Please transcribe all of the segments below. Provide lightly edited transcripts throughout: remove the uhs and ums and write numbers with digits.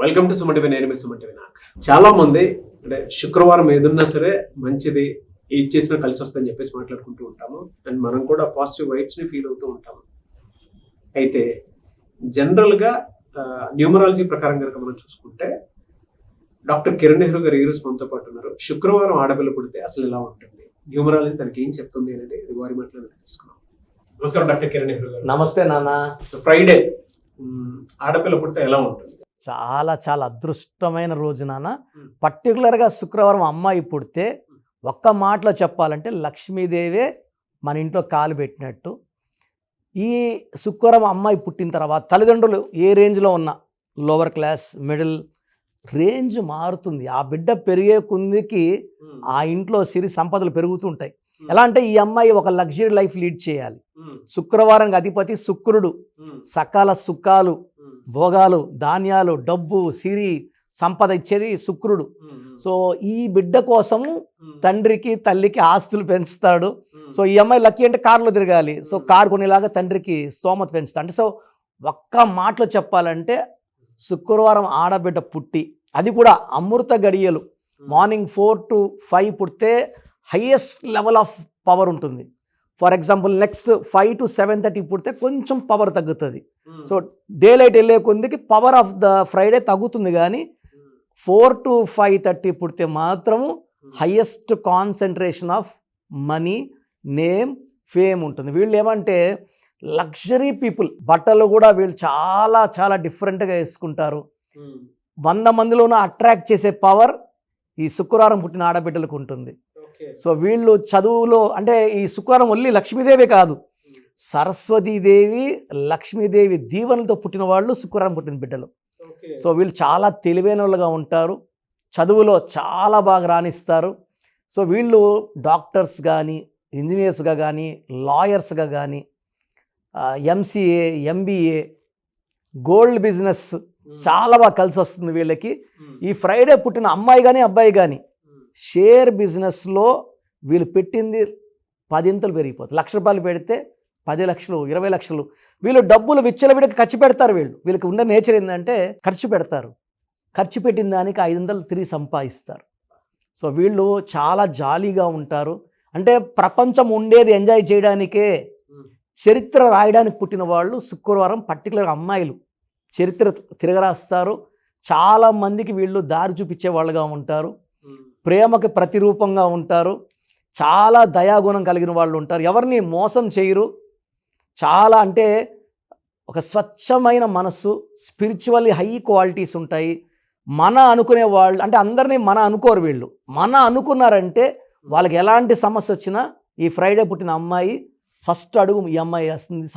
Welcome to Suman TV. నేను మీ Suman TV. నాకు చాలా మంది అంటే శుక్రవారం ఏదున్నా సరే మంచిది, ఏది చేసినా కలిసి వస్తుందని చెప్పేసి మాట్లాడుకుంటూ ఉంటాము. అండ్ మనం కూడా పాజిటివ్ వైబ్స్ని ఫీల్ అవుతూ ఉంటాము. అయితే జనరల్గా న్యూమరాలజీ ప్రకారం కనుక మనం చూసుకుంటే డాక్టర్ కిరణ్ నెహ్రూ గారు ఈ రోజు మనతో పాటు ఉన్నారు. శుక్రవారం ఆడపిల్ల పుడితే అసలు ఎలా ఉంటుంది, న్యూమరాలజీ తనకి ఏం చెప్తుంది అనేది వారి మాటలు తెలుసుకున్నాం. నమస్కారం డాక్టర్ కిరణ్ నెహ్రూ గారు. నమస్తే నాన్న. సో ఫ్రైడే ఆడపిల్ల పుడితే ఎలా ఉంటుంది? చాలా చాలా అదృష్టమైన రోజు నాన్న. పర్టికులర్గా శుక్రవారం అమ్మాయి పుడితే ఒక్క మాటలో చెప్పాలంటే లక్ష్మీదేవే మన ఇంట్లో కాలు పెట్టినట్టు. ఈ శుక్రవారం అమ్మాయి పుట్టిన తర్వాత తల్లిదండ్రులు ఏ రేంజ్లో ఉన్నా, లోవర్ క్లాస్, మిడిల్ రేంజ్ మారుతుంది. ఆ బిడ్డ పెరిగే కొందికి ఆ ఇంట్లో సిరి సంపదలు పెరుగుతుంటాయి. ఎలా అంటే ఈ అమ్మాయి ఒక లగ్జరీ లైఫ్ లీడ్ చేయాలి. శుక్రవారానికి అధిపతి శుక్రుడు. సకాల సుఖాలు, భోగాలు, ధాన్యాలు, డబ్బు, సిరి సంపద ఇచ్చేది శుక్రుడు. సో ఈ బిడ్డ కోసము తండ్రికి తల్లికి ఆస్తులు పెంచుతాడు. సో ఈ అమ్మాయి లక్కీ అంటే కారులో తిరగాలి. సో కారు కొనేలాగా తండ్రికి స్తోమత పెంచుతాడు. అంటే సో ఒక్క మాటలో చెప్పాలంటే శుక్రవారం ఆడబిడ్డ పుట్టి, అది కూడా అమృత గడియలు మార్నింగ్ 4 to 5 పుడితే హైయెస్ట్ లెవెల్ ఆఫ్ పవర్ ఉంటుంది. ఫర్ ఎగ్జాంపుల్ నెక్స్ట్ 5 to 7:30 పుడితే కొంచెం పవర్ తగ్గుతుంది. సో డే లైట్ వెళ్ళే కొందికి పవర్ ఆఫ్ ద ఫ్రైడే తగ్గుతుంది. కానీ 4 to 5:30 పుడితే మాత్రము highest concentration of money, name, fame ఉంటుంది. వీళ్ళు ఏమంటే లగ్జరీ పీపుల్. బట్టలు కూడా వీళ్ళు చాలా చాలా డిఫరెంట్గా వేసుకుంటారు. 100 మందిలోనూ అట్రాక్ట్ చేసే పవర్ ఈ శుక్రవారం పుట్టిన ఆడబిడ్డలకు ఉంటుంది. సో వీళ్ళు చదువులో అంటే ఈ శుక్రవారం ఓన్లీ లక్ష్మీదేవి కాదు, సరస్వతీదేవి, లక్ష్మీదేవి దీవెనలతో పుట్టిన వాళ్ళు శుక్రవారం పుట్టిన బిడ్డలు. సో వీళ్ళు చాలా తెలివైన వాళ్ళుగా ఉంటారు, చదువులో చాలా బాగా రాణిస్తారు. సో వీళ్ళు డాక్టర్స్ కానీ, ఇంజనీర్స్గా కానీ, లాయర్స్గా కానీ, ఎంసీఏ, ఎంబీఏ, గోల్డ్ బిజినెస్ చాలా బాగా కలిసి వస్తుంది వీళ్ళకి. ఈ ఫ్రైడే పుట్టిన అమ్మాయి కానీ అబ్బాయి కానీ షేర్ బిజినెస్లో వీళ్ళు పెట్టింది 10 పెరిగిపోతుంది. ₹1,00,000 పెడితే 10 లక్షలు, 20 లక్షలు. వీళ్ళు డబ్బులు విచ్చలవిడికి ఖర్చు పెడతారు. వీళ్ళకి ఉన్న నేచర్ ఏంటంటే ఖర్చు పెడతారు. ఖర్చు పెట్టిన దానికి 500 తిరిగి సంపాదిస్తారు. సో వీళ్ళు చాలా జాలీగా ఉంటారు. అంటే ప్రపంచం ఉండేది ఎంజాయ్ చేయడానికే. చరిత్ర రాయడానికి పుట్టిన వాళ్ళు శుక్రవారం పర్టికులర్గా అమ్మాయిలు చరిత్ర తిరగరాస్తారు. చాలామందికి వీళ్ళు దారి చూపించే వాళ్ళుగా ఉంటారు. ప్రేమకి ప్రతిరూపంగా ఉంటారు. చాలా దయాగుణం కలిగిన వాళ్ళు ఉంటారు. ఎవరిని మోసం చేయరు. చాలా అంటే ఒక స్వచ్ఛమైన మనస్సు, స్పిరిచువల్లీ హై క్వాలిటీస్ ఉంటాయి. మన అనుకునే వాళ్ళు అంటే అందరినీ మన అనుకోరు. వీళ్ళు మన అనుకున్నారంటే వాళ్ళకి ఎలాంటి సమస్య వచ్చినా ఈ ఫ్రైడే పుట్టిన అమ్మాయి ఫస్ట్ అడుగు ఈ అమ్మాయి వేస్తుంది,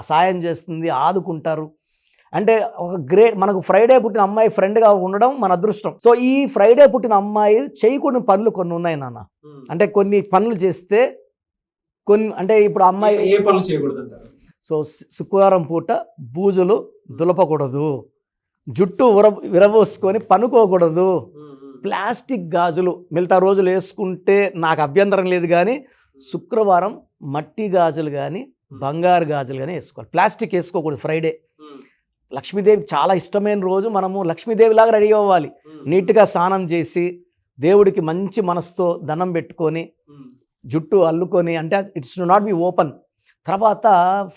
సాయం చేస్తుంది, ఆదుకుంటారు. అంటే ఒక గ్రేట్ మనకు ఫ్రైడే పుట్టిన అమ్మాయి ఫ్రెండ్గా ఉండడం మన అదృష్టం. సో ఈ ఫ్రైడే పుట్టిన అమ్మాయి చేయకూడని పనులు కొన్ని ఉన్నాయి నాన్న. అంటే కొన్ని పనులు చేస్తే కొన్ని అంటే ఇప్పుడు అమ్మాయి ఏ పనులు చేయకూడదు అంటారు? సో శుక్రవారం పూట బూజులు దులపకూడదు, జుట్టు విరబోసుకొని పనుకోకూడదు, ప్లాస్టిక్ గాజులు మిగతా రోజులు వేసుకుంటే నాకు అభ్యంతరం లేదు. కానీ శుక్రవారం మట్టి గాజులు కానీ బంగారు గాజులు కానీ వేసుకోవాలి. ప్లాస్టిక్ వేసుకోకూడదు ఫ్రైడే. లక్ష్మీదేవికి చాలా ఇష్టమైన రోజు. మనము లక్ష్మీదేవిలాగా రెడీ అవ్వాలి. నీట్గా స్నానం చేసి దేవుడికి మంచి మనసుతో దండం పెట్టుకొని జుట్టు అల్లుకొని, అంటే it's do not be open. తర్వాత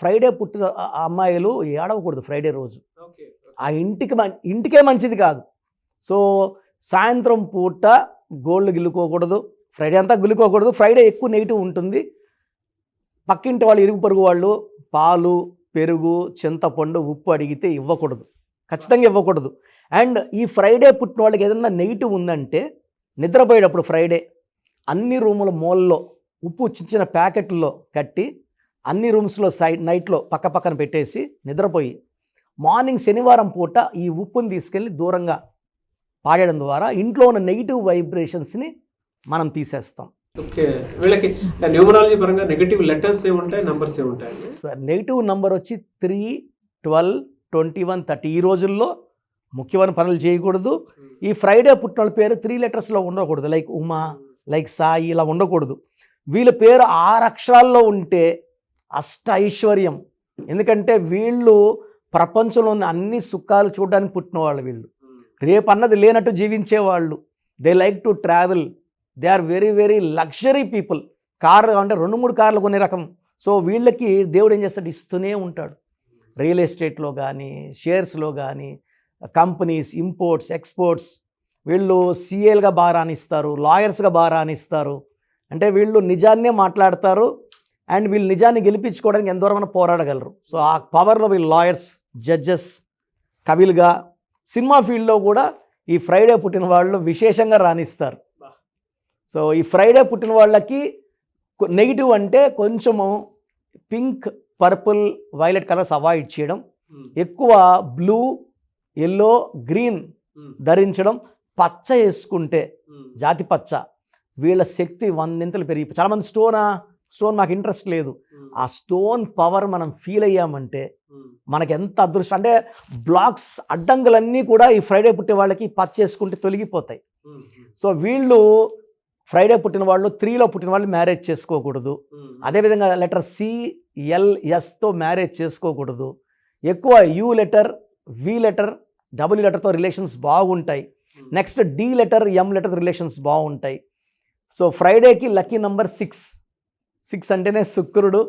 ఫ్రైడే పుట్టిన అమ్మాయిలు ఏడవకూడదు ఫ్రైడే రోజు. ఆ ఇంటికే మంచిది కాదు. సో సాయంత్రం పూట గోల్డ్ గిల్లుకోకూడదు, ఫ్రైడే అంతా గిల్లుకోకూడదు. ఫ్రైడే ఎక్కువ నెగిటివ్ ఉంటుంది. పక్కింటి వాళ్ళు, ఇరుగు పొరుగు వాళ్ళు పాలు, పెరుగు, చింతపండు, ఉప్పు అడిగితే ఇవ్వకూడదు, ఖచ్చితంగా ఇవ్వకూడదు. అండ్ ఈ ఫ్రైడే పుట్టిన వాళ్ళకి ఏదైనా నెగిటివ్ ఉందంటే నిద్రపోయేటప్పుడు ఫ్రైడే అన్ని రూముల మూలలో ఉప్పు చిన్న చిన్న ప్యాకెట్లో కట్టి అన్ని రూమ్స్లో నైట్లో పక్క పక్కన పెట్టేసి నిద్రపోయి మార్నింగ్ శనివారం పూట ఈ ఉప్పుని తీసుకెళ్ళి దూరంగా పాడేయడం ద్వారా ఇంట్లో ఉన్న నెగిటివ్ వైబ్రేషన్స్ని మనం తీసేస్తాం. ఓకే, వీళ్ళకి న్యూమరాలజీ పరంగా నెగటివ్ లెటర్స్ ఏముంటాయి, నంబర్స్ ఏముంటాయి? సో నెగిటివ్ నంబర్ వచ్చి 3, 12, 21, 30. ఈ రోజుల్లో ముఖ్యమైన పనులు చేయకూడదు. ఈ ఫ్రైడే పుట్టిన వాళ్ళ పేరు 3 లెటర్స్లో ఉండకూడదు. లైక్ ఉమా, లైక్ సాయి, ఇలా ఉండకూడదు. వీళ్ళ పేరు 6 అక్షరాల్లో ఉంటే అష్ట ఐశ్వర్యం. ఎందుకంటే వీళ్ళు ప్రపంచంలోని అన్ని సుఖాలు చూడడానికి పుట్టిన వాళ్ళు. వీళ్ళు రేపన్నది లేనట్టు జీవించేవాళ్ళు. They like to travel. They are very very luxury people. Car అంటే 2-3 కార్లు కొనే రకం. సో వీళ్ళకి దేవుడు ఏం చేస్తాడు, ఇస్తూనే ఉంటాడు. రియల్ ఎస్టేట్లో కానీ, షేర్స్లో కానీ, కంపెనీస్, ఇంపోర్ట్స్, ఎక్స్పోర్ట్స్. వీళ్ళు సీఏలుగా బాగా రాణిస్తారు, లాయర్స్గా బాగా రాణిస్తారు. అంటే వీళ్ళు నిజాన్నే మాట్లాడతారు. అండ్ వీళ్ళు నిజాన్ని గెలిపించుకోవడానికి ఎంతవరకు పోరాడగలరు. సో ఆ పవర్లో వీళ్ళు లాయర్స్, జడ్జెస్, కవిలుగా, సినిమా ఫీల్డ్లో కూడా ఈ ఫ్రైడే పుట్టిన వాళ్ళు విశేషంగా రాణిస్తారు. సో ఈ ఫ్రైడే పుట్టిన వాళ్ళకి నెగిటివ్ అంటే కొంచెము pink, purple, violet colours avoid చేయడం, ఎక్కువ బ్లూ, ఎల్లో, గ్రీన్ ధరించడం, పచ్చ వేసుకుంటే జాతి పచ్చ వీళ్ళ శక్తి 100 పెరిగి. చాలామంది స్టోన్ మాకు ఇంట్రెస్ట్ లేదు. ఆ స్టోన్ పవర్ మనం ఫీల్ అయ్యామంటే మనకి ఎంత అదృష్టం. అంటే బ్లాక్స్, అడ్డంకులన్నీ కూడా ఈ ఫ్రైడే పుట్టే వాళ్ళకి పచ్చ వేసుకుంటే తొలగిపోతాయి. సో వీళ్ళు ఫ్రైడే పుట్టిన వాళ్ళు, 3లో పుట్టిన వాళ్ళు మ్యారేజ్ చేసుకోకూడదు. అదేవిధంగా లెటర్ CLSతో మ్యారేజ్ చేసుకోకూడదు. ఎక్కువ U letter, V letter, W లెటర్తో రిలేషన్స్ బాగుంటాయి. Next D letter, M letter relations బాగుంటాయి. సో ఫ్రైడేకి లక్కీ నంబర్ 6 అంటేనే శుక్రుడు,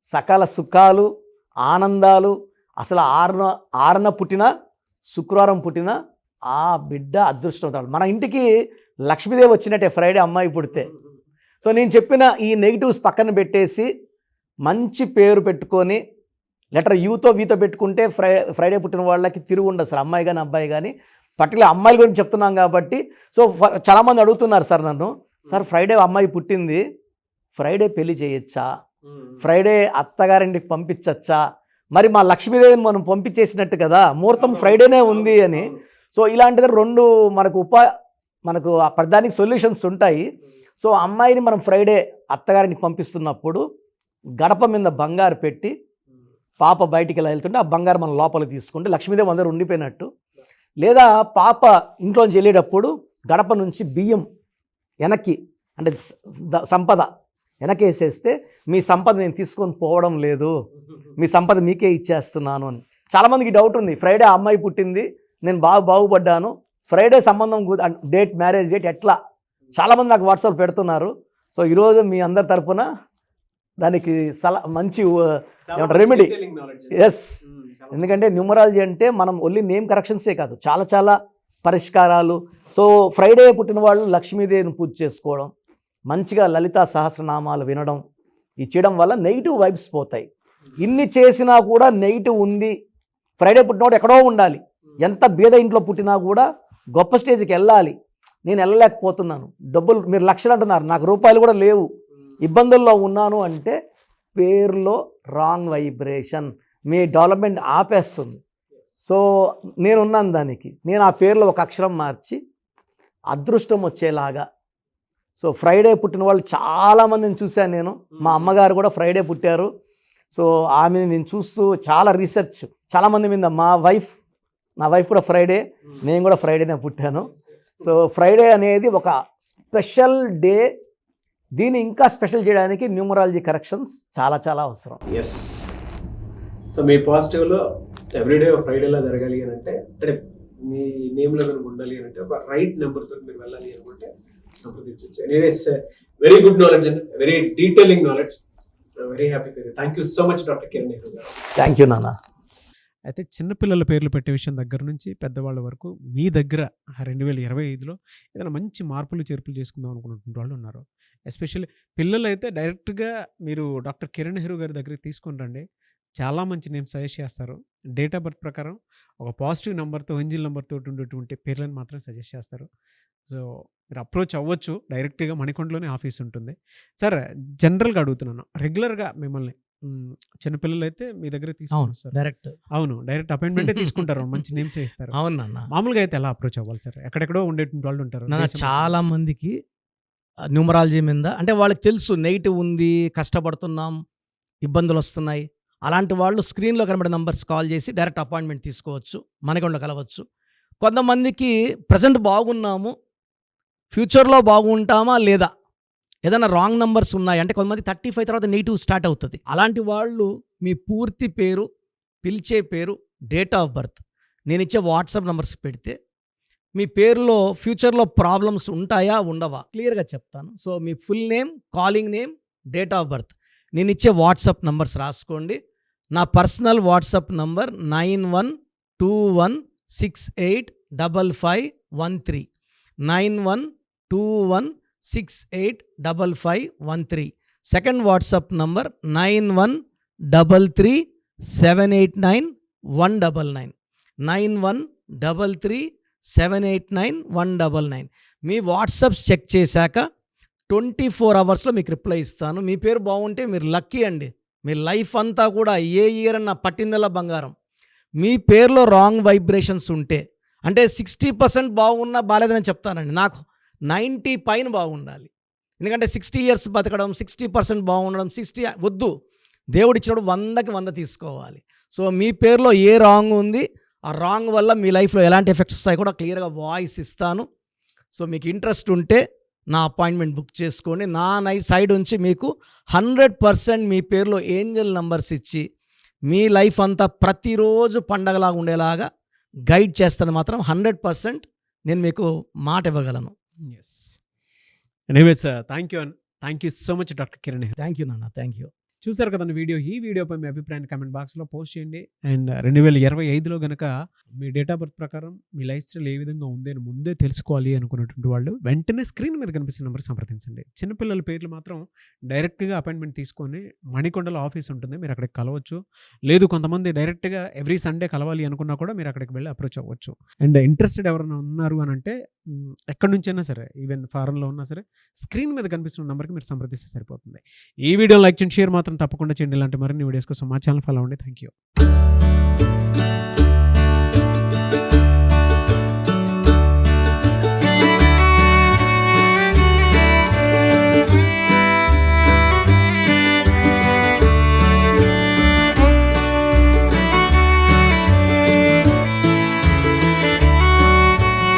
సకల సుఖాలు, ఆనందాలు. అసలు ఆరున పుట్టిన, శుక్రవారం పుట్టిన ఆ బిడ్డ అదృష్టవంతుడు. మన ఇంటికి లక్ష్మీదేవి వచ్చినట్టే ఫ్రైడే అమ్మాయి పుడితే. సో నేను చెప్పిన ఈ నెగిటివ్స్ పక్కన పెట్టేసి మంచి పేరు పెట్టుకొని లెటర్ Uతో Vతో పెట్టుకుంటే ఫ్రైడే పుట్టిన వాళ్ళకి తిరుగు ఉండదు సార్, అమ్మాయి కానీ అబ్బాయి కానీ. పర్టికులర్ అమ్మాయిల గురించి చెప్తున్నాం కాబట్టి. సో చాలామంది అడుగుతున్నారు సార్ నన్ను, సార్ ఫ్రైడే అమ్మాయి పుట్టింది, ఫ్రైడే పెళ్లి చేయొచ్చా, ఫ్రైడే అత్తగారింటికి పంపించచ్చా, మరి మా లక్ష్మీదేవిని మనం పంపించేసినట్టు కదా, ముహూర్తం ఫ్రైడేనే ఉంది అని. సో ఇలాంటిది 2 మనకు ఆ ప్రధానికి సొల్యూషన్స్ ఉంటాయి. సో అమ్మాయిని మనం ఫ్రైడే అత్తగారికి పంపిస్తున్నప్పుడు గడప మీద బంగారు పెట్టి పాప బయటికి ఇలా వెళ్తుంటే ఆ బంగారు మనం లోపలికి తీసుకుంటే లక్ష్మీదేవి అందరూ ఉండిపోయినట్టు. లేదా పాప ఇంట్లోంచి వెళ్ళేటప్పుడు గడప నుంచి బియ్యం వెనక్కి, అంటే సంపద వెనకేసేస్తే మీ సంపద నేను తీసుకొని పోవడం లేదు, మీ సంపద మీకే ఇచ్చేస్తున్నాను అని. చాలామందికి డౌట్ ఉంది, ఫ్రైడే అమ్మాయి పుట్టింది, నేను బాగుపడ్డాను, ఫ్రైడే సంబంధం డేట్, మ్యారేజ్ డేట్ ఎట్లా? చాలామంది నాకు వాట్సాప్ పెడుతున్నారు. సో ఈరోజు మీ అందరి తరపున దానికి మంచి రెమెడీ. ఎస్, ఎందుకంటే న్యూమరాలజీ అంటే మనం ఓన్లీ నేమ్ కరెక్షన్సే కాదు, చాలా పరిష్కారాలు. సో ఫ్రైడే పుట్టిన వాళ్ళు లక్ష్మీదేవిని పూజ చేసుకోవడం, మంచిగా లలితా సహస్రనామాలు వినడం, ఇది చేయడం వల్ల నెగిటివ్ వైబ్స్ పోతాయి. ఇన్ని చేసినా కూడా నెగిటివ్ ఉంది. ఫ్రైడే పుట్టినవాడు ఎక్కడో ఉండాలి, ఎంత బీద ఇంట్లో పుట్టినా కూడా గొప్ప స్టేజ్కి వెళ్ళాలి. నేను వెళ్ళలేకపోతున్నాను, డబ్బులు మీరు లక్షలు అంటున్నారు, నాకు రూపాయలు కూడా లేవు, ఇబ్బందుల్లో ఉన్నాను అంటే పేరులో రాంగ్ వైబ్రేషన్ మీ డెవలప్మెంట్ ఆపేస్తుంది. సో నేనున్నాను దానికి, నేను ఆ పేరులో ఒక అక్షరం మార్చి అదృష్టం వచ్చేలాగా. సో ఫ్రైడే పుట్టిన వాళ్ళు చాలామందిని చూశాను నేను. మా అమ్మగారు కూడా ఫ్రైడే పుట్టారు. సో ఆమెని నేను చూస్తూ చాలా రీసెర్చ్ చాలామంది మీద. నా వైఫ్ కూడా ఫ్రైడే, నేను కూడా ఫ్రైడేనే పుట్టాను. సో ఫ్రైడే అనేది ఒక స్పెషల్ డే. దీన్ని ఇంకా స్పెషల్ చేయడానికి న్యూమరాలజీ కరెక్షన్స్ చాలా అవసరం. ఎస్. సో మీ పాజిటివ్లో ఎవ్రీడే ఫ్రైడేలా జరగాలి అని అంటే మీ నేమ్లో కనుక ఉండాలి అని అంటే ఒక రైట్ నెంబర్స్ మీరు వెళ్ళాలి అనుకుంటే సంప్రదించవచ్చు. Anyways, very good knowledge and very detailing knowledge. Very happy. Thank you so much doctor Kiran Nehru గారు. థ్యాంక్ యూ నాన్న. అయితే చిన్నపిల్లల పేర్లు పెట్టే విషయం దగ్గర నుంచి పెద్దవాళ్ళ వరకు మీ దగ్గర 2025లో ఏదైనా మంచి మార్పులు చేర్పులు చేసుకుందాం అనుకున్నటువంటి వాళ్ళు ఉన్నారు. ఎస్పెషల్లీ పిల్లలు అయితే డైరెక్ట్గా మీరు డాక్టర్ కిరణ్ నెహ్రూ గారి దగ్గరికి తీసుకుని రండి. చాలా మంచి నేమ్స్ సజెస్ట్ చేస్తారు. డేట్ ఆఫ్ బర్త్ ప్రకారం ఒక పాజిటివ్ నెంబర్తో, ఏంజిల్ నెంబర్తో ఉండేటువంటి పేర్లను మాత్రం సజెస్ట్ చేస్తారు. సో మీరు అప్రోచ్ అవ్వచ్చు. డైరెక్ట్గా మణికొండలోనే ఆఫీస్ ఉంటుంది. సార్, జనరల్గా అడుగుతున్నాను, రెగ్యులర్గా మిమ్మల్ని చిన్నపిల్లలు అయితే మీ దగ్గర తీసుకుంటారు డైరెక్ట్? అవును, డైరెక్ట్ అపాయింట్మెంటే తీసుకుంటారు, మంచి నేమ్స్ ఇస్తారు. అవునన్నా. మామూలుగా అయితే ఎలా అప్రోచ్ అవ్వాలి సార్? ఎక్కడెక్కడో ఉండేటువంటి వాళ్ళు ఉంటారు. చాలా మందికి న్యూమరాలజీ మీద అంటే వాళ్ళకి తెలుసు నెగిటివ్ ఉంది, కష్టపడుతున్నాం, ఇబ్బందులు వస్తున్నాయి. అలాంటి వాళ్ళు స్క్రీన్లో కనబడే నంబర్స్ కాల్ చేసి డైరెక్ట్ అపాయింట్మెంట్ తీసుకోవచ్చు, మనకుండా కలవచ్చు. కొంతమందికి ప్రజెంట్ బాగున్నాము, ఫ్యూచర్లో బాగుంటామా లేదా, ఏదైనా రాంగ్ నంబర్స్ ఉన్నాయి అంటే కొంతమంది 35 తర్వాత నెగిటివ్ స్టార్ట్ అవుతుంది. అలాంటి వాళ్ళు మీ పూర్తి పేరు, పిలిచే పేరు, డేట్ ఆఫ్ బర్త్ నేను ఇచ్చే వాట్సాప్ నంబర్స్ పెడితే మీ పేరులో ఫ్యూచర్లో ప్రాబ్లమ్స్ ఉంటాయా ఉండవా క్లియర్గా చెప్తాను. So me full name, calling name, date of birth, నేను ఇచ్చే వాట్సాప్ నంబర్స్ రాసుకోండి. నా personal WhatsApp number 9121685513, 9121685513. Second WhatsApp number 9133789199, 9133789199. మీ వాట్సాప్స్ చెక్ చేశాక 24 అవర్స్లో మీకు రిప్లై ఇస్తాను. మీ పేరు బాగుంటే మీరు లక్కీ అండి. మీ లైఫ్ అంతా కూడా ఏ ఇయర్ అన్న పట్టిందల్లా బంగారం. మీ పేరులో రాంగ్ వైబ్రేషన్స్ ఉంటే, అంటే 60% బాగున్నా బాగాలేదని చెప్తానండి. నాకు 90 పైన బాగుండాలి. ఎందుకంటే 60 ఇయర్స్ బతకడం, 60% బాగుండడం, 60 వద్దు. దేవుడిచ్చినప్పుడు 100కి 100 తీసుకోవాలి. సో మీ పేరులో ఏ రాంగ్ ఉంది, ఆ రాంగ్ వల్ల మీ లైఫ్లో ఎలాంటి ఎఫెక్ట్స్ వస్తాయి కూడా క్లియర్గా వాయిస్ ఇస్తాను. సో మీకు ఇంట్రెస్ట్ ఉంటే నా అపాయింట్మెంట్ బుక్ చేసుకోండి. నా సైడ్ నుంచి మీకు 100% మీ పేరులో ఏంజల్ నంబర్స్ ఇచ్చి మీ లైఫ్ అంతా ప్రతిరోజు పండగలాగా ఉండేలాగా గైడ్ చేస్తాను. మాత్రం 100% నేను మీకు మాట ఇవ్వగలను. Yes. Anyways thank you so much doctor Kiran. Thank you నాన్న, థ్యాంక్ యూ. చూసారు కదండి వీడియో. ఈ వీడియోపై మీ అభిప్రాయాన్ని కామెంట్ బాక్స్లో పోస్ట్ చేయండి. అండ్ 2025లో కనుక మీ డేట్ ఆఫ్ బర్త్ ప్రకారం మీ లైఫ్ స్టైల్ ఏ విధంగా ఉంది అని ముందే తెలుసుకోవాలి అనుకున్నటువంటి వాళ్ళు వెంటనే స్క్రీన్ మీద కనిపిస్తున్న నెంబర్ సంప్రదించండి. చిన్నపిల్లల పేర్లు మాత్రం డైరెక్ట్గా అపాయింట్మెంట్ తీసుకొని మణికొండలో ఆఫీస్ ఉంటుంది, మీరు అక్కడికి కలవచ్చు. లేదు కొంతమంది డైరెక్ట్గా ఎవ్రీ సండే కలవాలి అనుకున్నా కూడా మీరు అక్కడికి వెళ్ళి అప్రోచ్ అవ్వచ్చు. అండ్ ఇంట్రెస్టెడ్ ఎవరైనా ఉన్నారు అని అంటే ఎక్కడి నుంచైనా సరే, ఈవెన్ ఫారెన్లో ఉన్నా సరే, స్క్రీన్ మీద కనిపిస్తున్న నెంబర్కి మీరు సంప్రదిస్తే సరిపోతుంది. ఈ వీడియో లైక్ చేయండి, షేర్ మాత్రం తప్పకుండా చేయండి. ఇలాంటి మరిన్ని వీడియోస్ కోసం మా ఛానల్ ఫాలో అవ్వండి. Thank you.